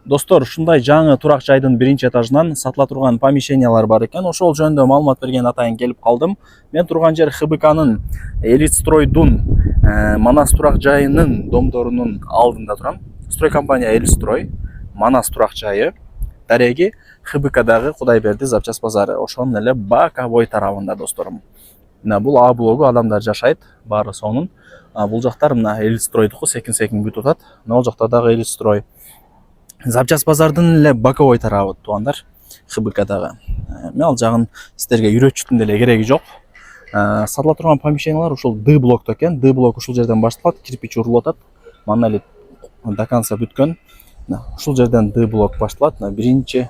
Достор, ушундай жаңы турак жайдын биринчи этажынан сатыла турган помещениялар бар экен. Ошол жөнүндө маалымат берген атайын келип калдым. Мен турган жер ХБКнын Элитстройдун Манас турак жайынын домдорунун алдында турам. Стройкомпания Элитстрой, Манас турак жайы, дареги ХБКдагы Кудайберди запчасть базары. Ошонун эле боковой тарабында, досторум. Мына бул А блогу адамдар жашайт, баары сонун. Бул жактар мына Элитстройдуку секин бүтүп атат. Мына жакта дагы Элитстрой. Запчасть базардын эле боковой тарабы туугандар, ХБКдагы. Мен ал жагын сиздерге үйрөтүүтүн деле кереги жок. Сатыла турган помещениялар ушул Д блокто экен. Д блок ушул жерден башталат, кирпич урулуп атат. Мана эле до конца бүткөн. Ушул жерден Д блок башталат. Биринчи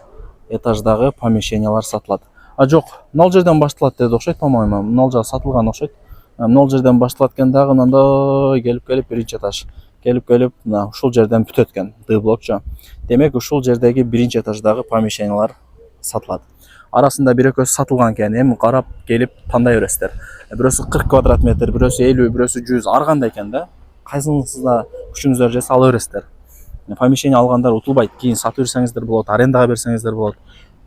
этаждагы помещениялар сатылат. Жок, мына жерден башталат деди окшойт, по-моему. Мына жак сатылган окшойт. Мына жерден башталат экен дагы, мындай келип биринчи этаж. Келип мына ушул жерден бүтөт экен Д блокчу. Демек ушул жердеги биринчи этаждагы помещениялар сатылат. Арасында бир экөөсү сатылган экен. Эми карап келип тандай бересиздер. Бирөөсү 40 квадрат метр, бирөөсү 50, бирөөсү 100, ар кандай экен да. Кайсынысына күчүңүздөр жаса ала бересиздер. Помещение алгандар утулбайт. Кийин сатып берсеңиздер болот, арендага берсеңиздер болот.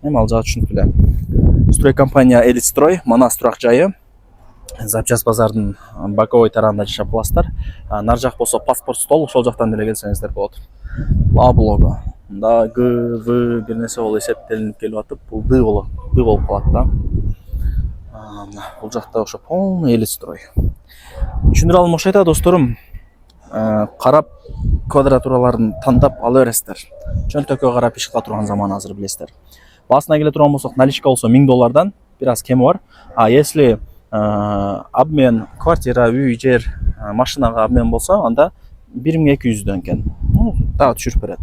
Эми ал жагы түшүнүктүү эле. Стройкомпания Элитстрой, Манас турак жайы, запчасть базардын боковой тарабында жашап каласыздар. Нар жак болсо паспорт стол, ошол жактан деле келсеңиздер болот. А блогу. Мында Г, В бир нерсе болуп эсептелинип келип атып, бул Д болуп калат да. Бул жакта ошо полный Элитстрой. Түшүндүрө алам окшойт, досторум. Карап квадратураларын тандап ала бересиздер. Чөнтөккө карап иш кыла турган заман азыр, билесиздер. Басына келе турган болсок, наличка болсо $1000, бир аз кеми бар. Если обмен квартира, үй, жер, машинага обмен болсо, анда 1200 экен. Дагы түшүрүп берет.